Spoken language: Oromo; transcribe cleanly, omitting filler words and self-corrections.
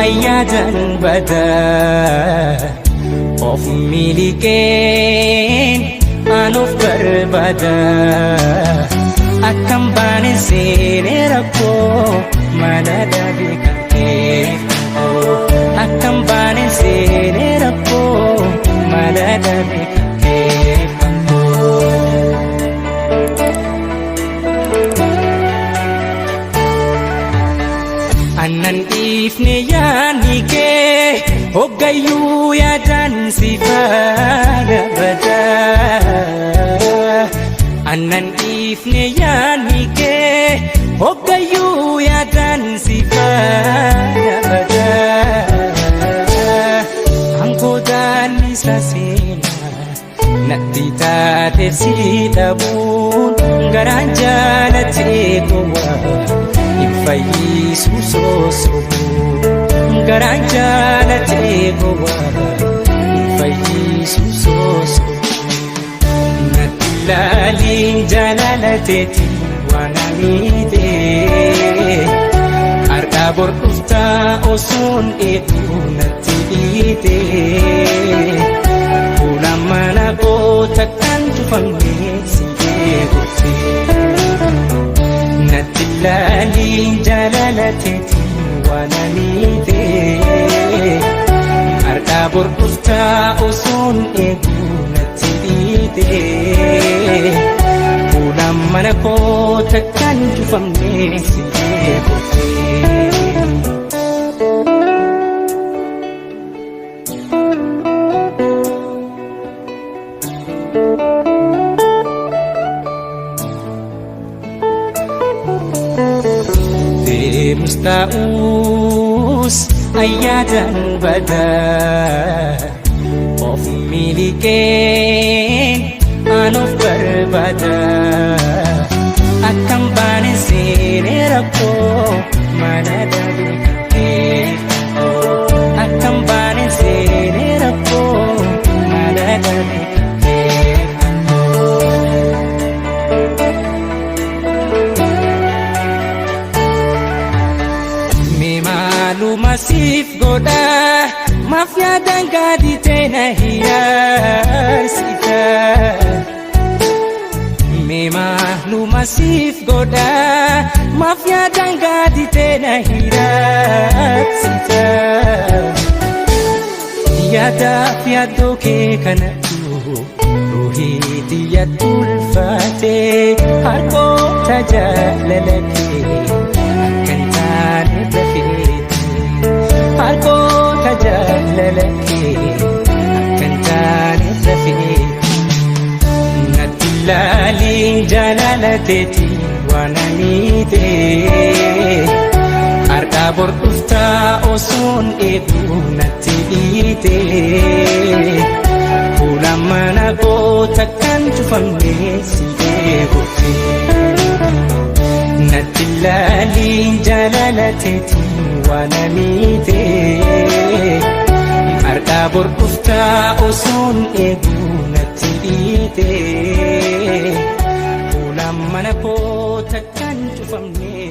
ayyadan bada of miliqeen anuuf barbada akkam baane seene rakkoo mana dhabii kan keeffatoo akkam baane seene rakkoo mana dhabii kan keeffatoo annan dhiifne yaadni kee hoggayyuu yaadan si faana badaa annan dhiifne yaadni kee hoggayyuu yaadan si faana badaa hangoodaan isa seenaa natti taate si dhabuun garaan jaalatee gowwaa fayyisu soosobu garaan jaalatee gowwaa fayyisu soosobu natti ilaaliin jaalalateeti waan amiitee har'aa bor dhuftaa osoon eeguu natti dhiitee fuula mana koo takkaan cufamnee si eeguttee natti ilaaliin jaalalateeti waan amiitee har'aa bor dhuftaa osoon eeguu natti dhiitee fuula mana koo takkaan cufamnee si eeguttee. Deemus ta'us ayyadan bada of miliqeen anuuf barbada akkam baane seene rakkoo mana dhabii kan keeffatoo akkam baane seene rakkoo mana dhabii kan keeffatoo maaluma siif godha maaf yaadan gaaditee na hiyaarsita maaluma siif godha maaf yaadan gaaditee na hiyaarsita yaadaaf yaaddoo kee kanatu ruhii xiyya tulfaatee harkoota jaalala kee akkan taane rafee harkoota jaalala kee akkan taane rafee natti ilaaliin jaalalateeti waan amiitee har'aa bor dhuftaa osoon eeguu natti dhiitee fuula mana koo takkaan cufamnee si eeguttee natti ilaaliin jaalalateeti waan amiitee har'aa bor dhuftaa osoon eeguu natti dhiitee fuula mana koo takkaan cufamnee